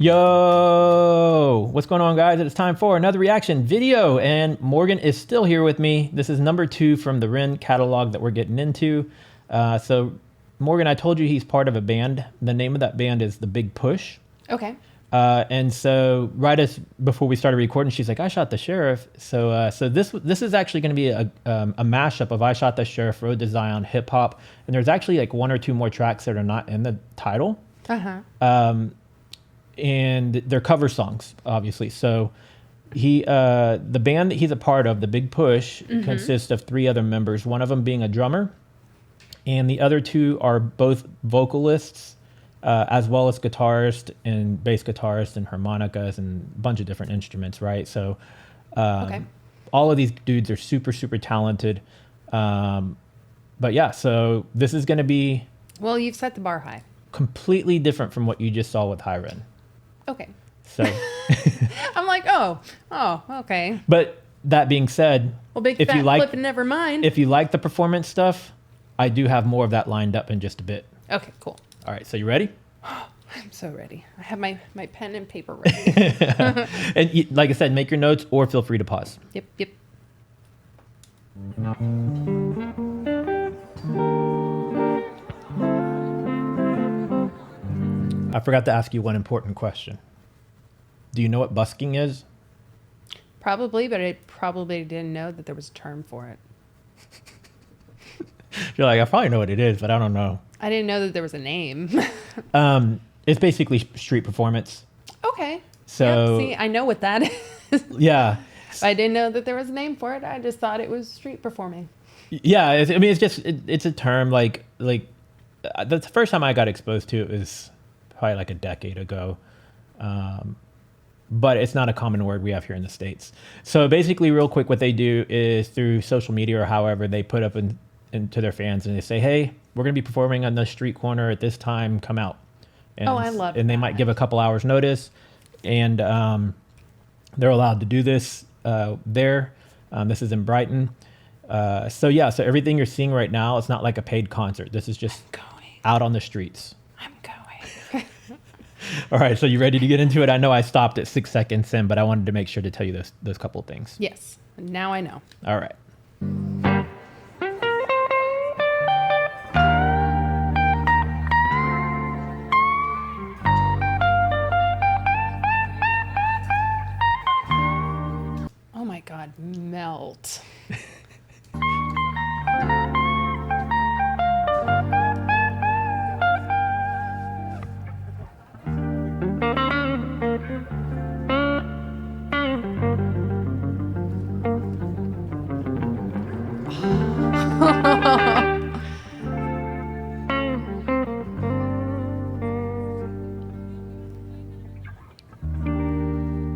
Yo, what's going on, guys? It's time for another reaction video, and Morgan is still here with me. This is number 2 from the REN catalog that we're getting into. So, Morgan, I told you he's part of a band. The name of that band is The Big Push. Okay. And so, before we started recording, she's like, "I Shot the Sheriff." So this is actually going to be a mashup of "I Shot the Sheriff," Road to Zion, hip hop, and there's actually like 1 or 2 more tracks that are not in the title. And they're cover songs, obviously. So the band that he's a part of, The Big Push, consists of 3 other members, one of them being a drummer, and the other 2 are both vocalists, as well as guitarist and bass guitarist and harmonicas and a bunch of different instruments, right? So all of these dudes are super, super talented. But yeah, so this is going to be... Well, you've set the bar high. Completely different from what you just saw with High REN. Okay. So I'm like, oh, okay. But that being said, Well, big fat flip and never mind. If you like the performance stuff, I do have more of that lined up in just a bit. Okay, cool. All right, so you ready? I'm so ready. I have my pen and paper ready. And like I said, make your notes or feel free to pause. Yep. I forgot to ask you one important question. Do you know what busking is? Probably, but I probably didn't know that there was a term for it. You're like, I probably know what it is, but I don't know. I didn't know that there was a name. It's basically street performance. Okay. So yep, see, I know what that is. Yeah. I didn't know that there was a name for it. I just thought it was street performing. Yeah, it's a term like the first time I got exposed to it was probably like a decade ago. But it's not a common word we have here in the States. So basically, real quick, what they do is through social media or however, they put up into their fans and they say, "Hey, we're going to be performing on the street corner at this time. Come out." And, I love And they might give a couple hours notice, and they're allowed to do this there. This is in Brighton. So everything you're seeing right now, it's not like a paid concert. This is just out on the streets. I'm going. All right, so you ready to get into it? I know I stopped at 6 seconds in, but I wanted to make sure to tell you those couple of things. Yes, now I know. All right. Oh my God, melt.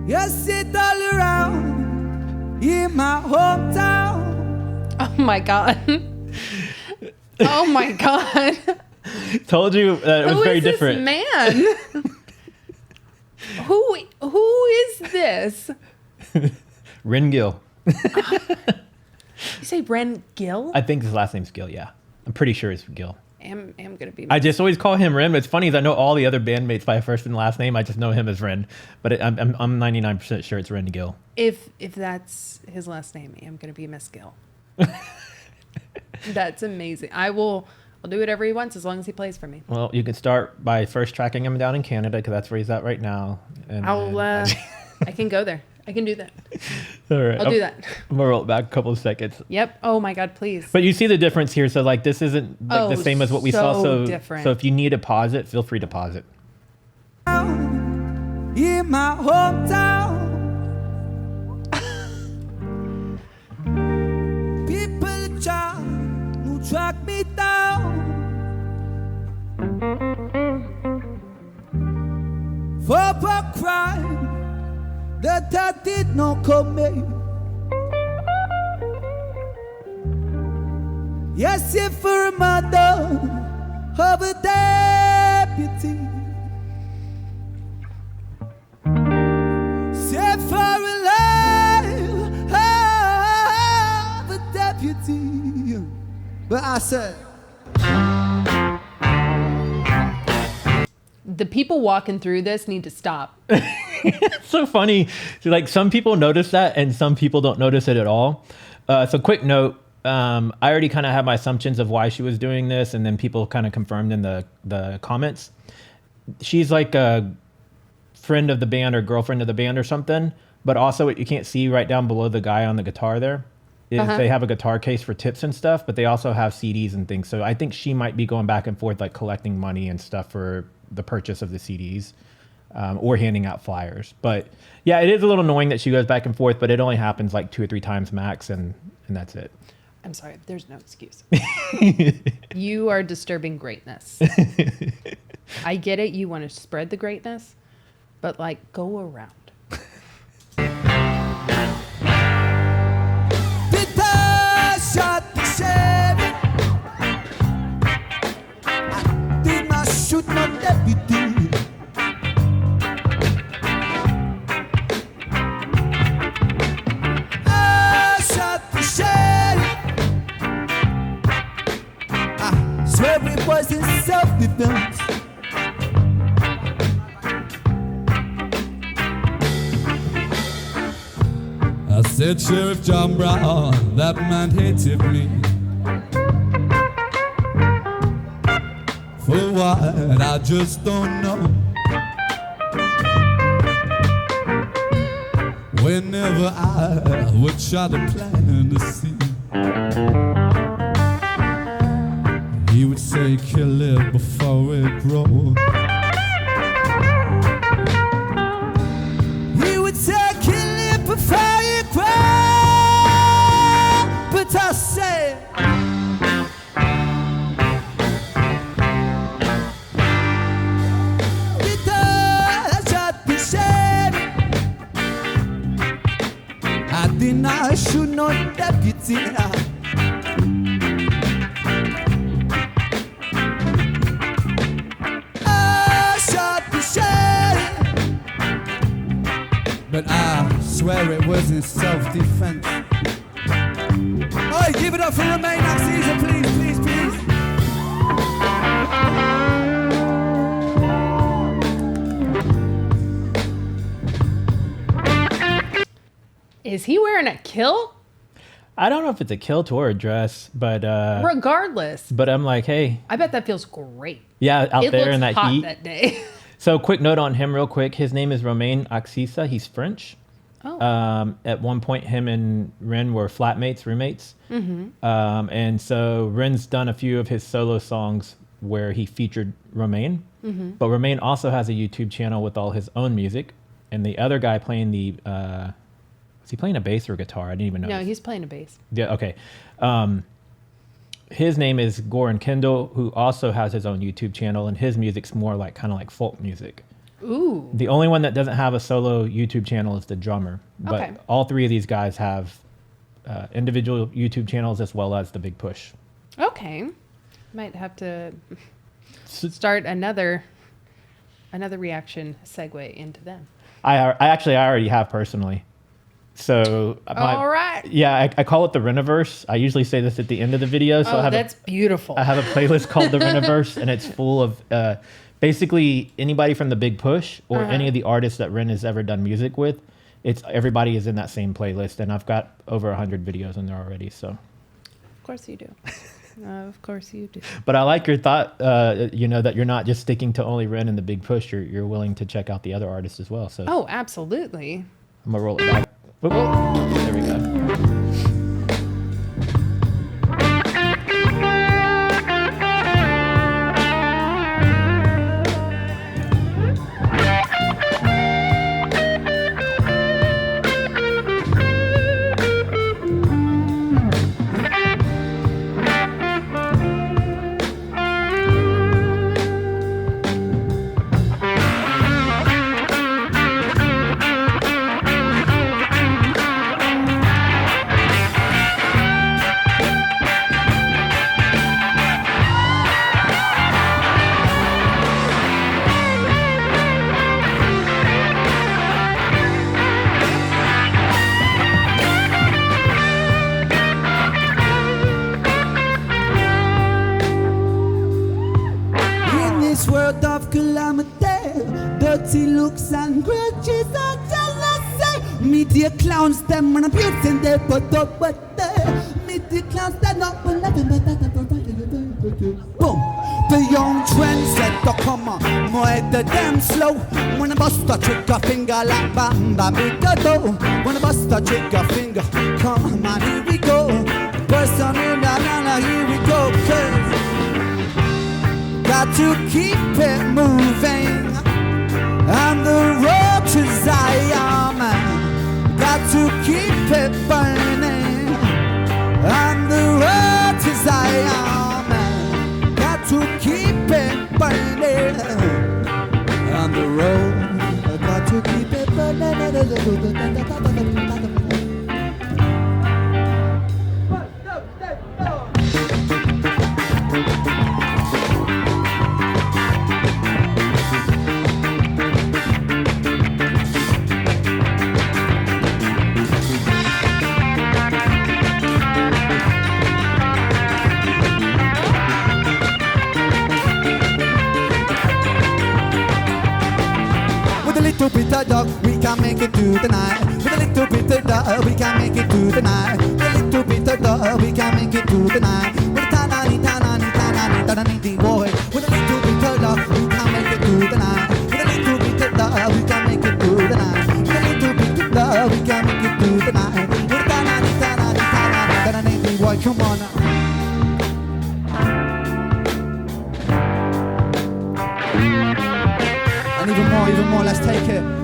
You sit all around in my hometown. Oh my God. Oh my God. Told you it was very different. Who is this man? Who is this? Ren Gill. You say Ren Gill? I think his last name's Gill, yeah. I'm pretty sure it's Gill. I'm gonna be. I just always call him Ren, but it's funny is I know all the other bandmates by first and last name. I just know him as Ren, but I'm 99% sure it's Ren Gill. If that's his last name, I'm gonna be Miss Gill. That's amazing. I'll do whatever he wants as long as he plays for me. Well, you can start by first tracking him down in Canada because that's where he's at right now. And I can go there. I can do that. All right, I'll do that. I'm gonna roll it back a couple of seconds. Yep. Oh my God, please. But you see the difference here. So like this isn't like the same as what we saw. So different. So if you need to pause it, feel free to pause it. In my hometown, people try to track me down for a crime that I did not commit. Yes, if for a murder of a deputy, say for a life of a deputy. But I said, The people walking through this need to stop. It's so funny. So, like, some people notice that and some people don't notice it at all. So quick note, I already kind of had my assumptions of why she was doing this, and then people kind of confirmed in the comments. She's like a friend of the band or girlfriend of the band or something, but also what you can't see right down below the guy on the guitar there is they have a guitar case for tips and stuff, but they also have CDs and things. So I think she might be going back and forth, like collecting money and stuff for the purchase of the CDs. Or handing out flyers. But yeah, it is a little annoying that she goes back and forth, but it only happens like 2 or 3 times max, and that's it. I'm sorry, there's no excuse. You are disturbing greatness. I get it, you want to spread the greatness, but like, go around. Shoot my deputy. I shot the sheriff. I swear it was in self-defense. I said, Sheriff John Brown, that man hated me. For what, I just don't know. Whenever I would try to plant a seed, he would say, kill it before it grows. He would say, kill it before it grows. But I said, I should not deputy. I shot the sheriff, but I swear it was in self-defense. Oh, give it up for Remain next season, please, please, please. Is he wearing a kilt? I don't know if it's a kilt or a dress, but Regardless. but I'm like, hey, I bet that feels great. yeah, out It there looks in that hot heat. that day. So quick note on him real quick. His name is Romain Axisa. He's French. Oh. At one point, him and Ren were flatmates, roommates. And so Ren's done a few of his solo songs where he featured Romain. But Romain also has a YouTube channel with all his own music. And the other guy playing the... is he playing a bass or a guitar? I didn't even know. No, he's playing a bass. Yeah, okay. His name is Goran Kendall, who also has his own YouTube channel, and his music's more like kind of like folk music. Ooh. The only one that doesn't have a solo YouTube channel is the drummer. But Okay. all 3 of these guys have individual YouTube channels as well as the Big Push. Okay. Might have to start another reaction segue into them. I already have personally. So All right. Yeah, I call it the Reniverse. I usually say this at the end of the video. So Oh, that's beautiful. I have a playlist called the Reniverse, and it's full of basically anybody from the Big Push or any of the artists that Ren has ever done music with. Everybody is in that same playlist, and I've got over 100 videos in there already. So, Of course you do. Of course you do. but I like your thought. That you're not just sticking to only Ren and the Big Push. You're willing to check out the other artists as well. So Oh, absolutely. I'm gonna roll it back. Whoop. There we go. dirty looks and grudges and jealousy. Meet the clowns, them and abuse and they put up but meet the clowns that not for nothing but that. Boom. The young trendsetter, come on, more the damn slow. When I bust a trigger finger like bam bam it go. When I bust a trigger finger, come on, here we go. Burst on in the here we go. 'Cause got to keep it moving on the road to Zion. Got to keep it burning on the road to Zion. To keep it burning on the road. I got to keep it burning. Little bit of dog, we can make it through the night. With a little bit of dog, we can make it through the night. With a little bit of dog, we can make it through the night. With a tanani boy. With a little bit of dog, we can make it through the night. With a little bit of dog, we can make it through the night. With a little bit of dog, we can make it through the night. With a tanani boy, come on now. And even more, let's take it down.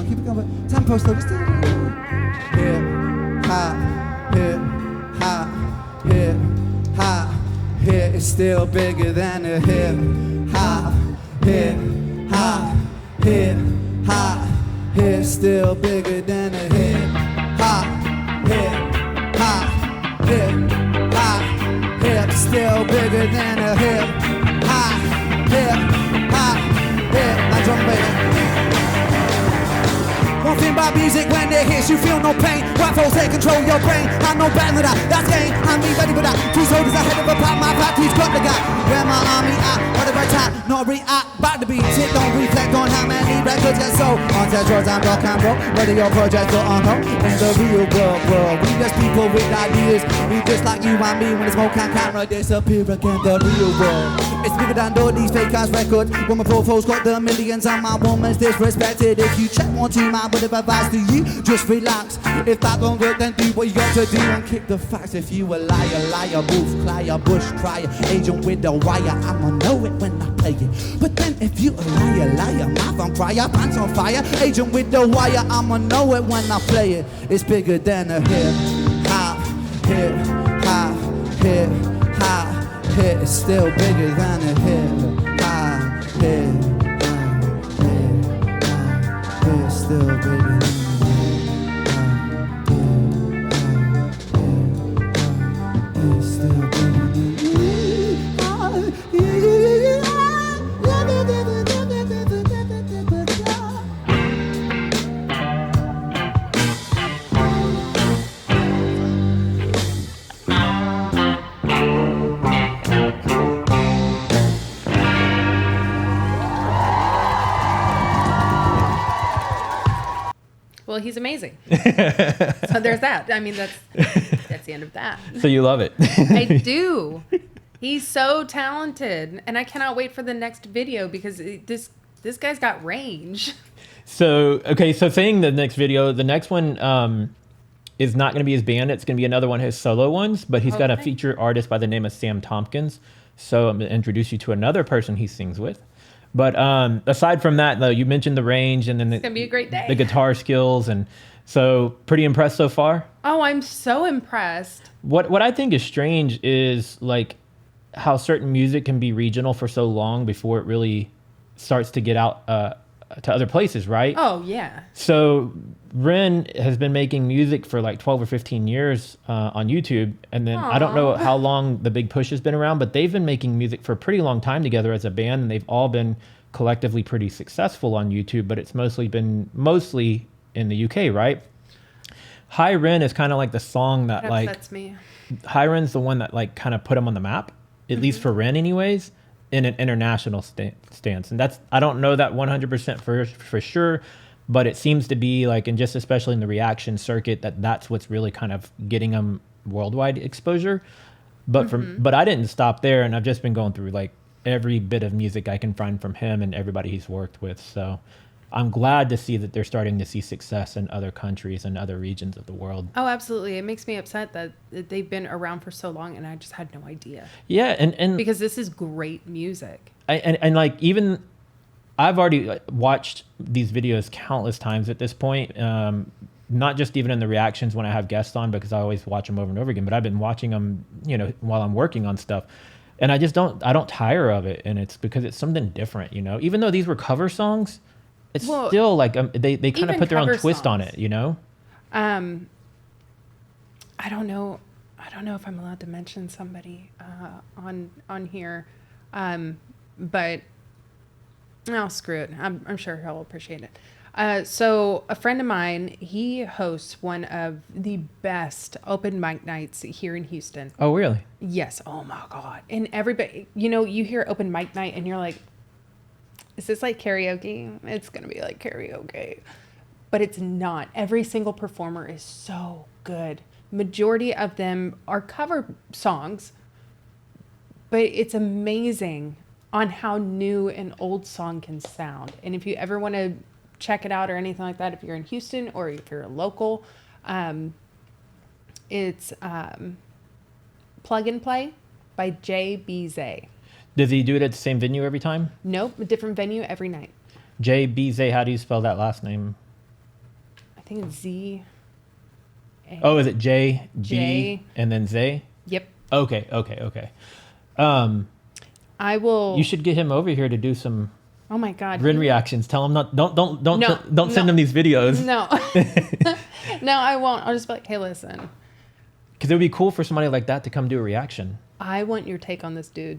Keep it going, tempo slow, just hip, hop, hip, it's still bigger than a hip, hop, hip, still bigger than a hip, hop, hip, still bigger than a hip, hop. Now drum baby. One thing about music, when it hits you feel no pain. White folks they control your brain. I'm no better than that, that's game. I'm me ready for that. Two soldiers ahead of a pack, my party's got the guy. Where my army at, what the right time, not react. Back the beats, it don't reflect on how many records get sold. On that drugs and rock and roll, whether your projects or on hold. In the real world, we just people with ideas. We just like you and me when the smoke and camera disappear again. The real world, it's bigger than all these fake ass records. When my profile's got the millions and my woman's disrespected. If you check one too, my would have advised to you, just relax. If that don't work, then do what you got to do and kick the facts. If you a liar, wolf, crier, bush crier, agent with the wire, I'ma know it when I play it. But then if you a liar, mouth on crier, pants on fire, agent with the wire, I'ma know it when I play it. It's bigger than a hip, hop, it's still bigger than a hip, hop, it's still bigger than a hip. Well, he's amazing. So there's that. I mean, that's the end of that. So you love it. I do. He's so talented, and I cannot wait for the next video because this guy's got range. So saying the next video, the next one is not going to be his band. It's going to be another one of his solo ones, but he's got a featured artist by the name of Sam Tompkins. So I'm going to introduce you to another person he sings with. But aside from that, though, you mentioned the range and then it's going to be a great day. The guitar skills. And so pretty impressed so far? Oh, I'm so impressed. What I think is strange is like how certain music can be regional for so long before it really starts to get out to other places, right? Oh, yeah. So REN has been making music for like 12 or 15 years on YouTube. And then I don't know how long the Big Push has been around, but they've been making music for a pretty long time together as a band. And they've all been collectively pretty successful on YouTube, but it's mostly in the UK, right? Hi REN is kind of like the song that upsets me. Hi REN's the one that like kind of put them on the map, at least for REN anyways. in an international stance. And I don't know that 100% for sure, but it seems to be like, and just especially in the reaction circuit, that's what's really kind of getting them worldwide exposure. But but I didn't stop there, and I've just been going through like every bit of music I can find from him and everybody he's worked with. So I'm glad to see that they're starting to see success in other countries and other regions of the world. Oh, absolutely. It makes me upset that they've been around for so long and I just had no idea. Yeah, and because this is great music. And like, even I've already watched these videos countless times at this point. Not just even in the reactions when I have guests on, because I always watch them over and over again, but I've been watching them, you know, while I'm working on stuff. And I don't tire of it. And it's because it's something different, you know, even though these were cover songs, it's still like, they kind of put their own twist on it, you know? I don't know if I'm allowed to mention somebody, on here. But no, screw it. I'm sure he'll appreciate it. So a friend of mine, he hosts one of the best open mic nights here in Houston. Oh, really? Yes. Oh my God. And everybody, you know, you hear open mic night and you're like, is this like karaoke? It's going to be like karaoke, but it's not. Every single performer is so good. Majority of them are cover songs, but it's amazing on how new an old song can sound. And if you ever want to check it out or anything like that, if you're in Houston or if you're a local, it's Plug and Play by JBZ. Does he do it at the same venue every time? Nope, a different venue every night. JBZ, how do you spell that last name? I think it's Z. Oh, is it J and then Z? Yep. Okay. I will. You should get him over here to do some. Oh my God. REN reactions. Tell him don't send him these videos. No. No, I won't. I'll just be like, hey, listen. Because it would be cool for somebody like that to come do a reaction. I want your take on this dude.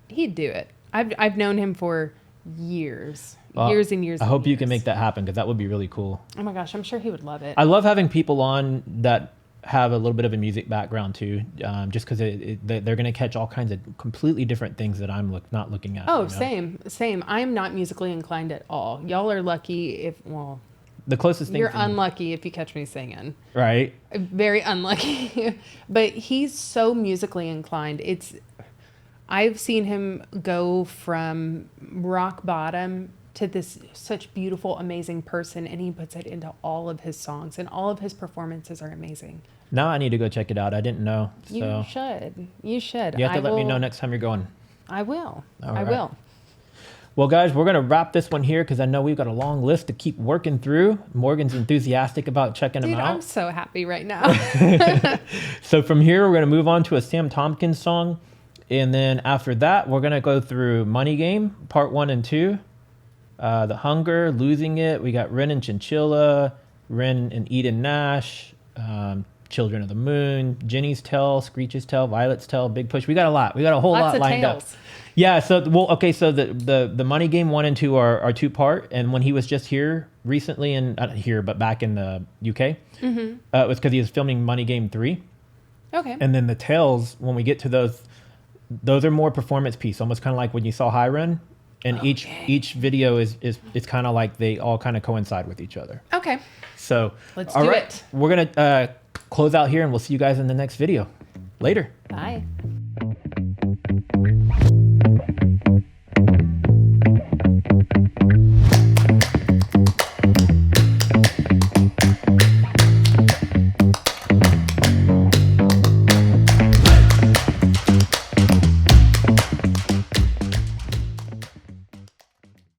He'd do it. I've known him for years. Well, years and years. I hope you can make that happen, because that would be really cool. Oh my gosh, I'm sure he would love it. I love having people on that have a little bit of a music background too, just because they're going to catch all kinds of completely different things that I'm not looking at. Oh, you know? same. I'm not musically inclined at all. Y'all are lucky the closest thing. You're unlucky if you catch me singing. Right. Very unlucky. But he's so musically inclined. I've seen him go from rock bottom to this such beautiful, amazing person, and he puts it into all of his songs, and all of his performances are amazing. Now I need to go check it out. I didn't know. So. You should. You have to let me know next time you're going. I will. I will. Well, guys, we're going to wrap this one here, because I know we've got a long list to keep working through. Morgan's enthusiastic about checking them out. I'm so happy right now. So from here, we're going to move on to a Sam Tompkins song. And then after that, we're going to go through Money Game, part 1 and 2. The Hunger, Losing It. We got Ren and Chinchilla, Ren and Eden Nash, Children of the Moon, Jenny's Tell, Screech's Tell, Violet's Tell, Big Push. We got a lot. We got a whole lot lined up. Yeah. So, so the Money Game 1 and 2 are 2-part. And when he was just here recently, not here, but back in the UK, it was because he was filming Money Game 3. Okay. And then the Tales, when we get to those are more performance piece, almost kind of like when you saw High Run. And each video is kind of like they all kind of coincide with each other. Okay. So let's do it. We're gonna close out here, and we'll see you guys in the next video. Later. Bye.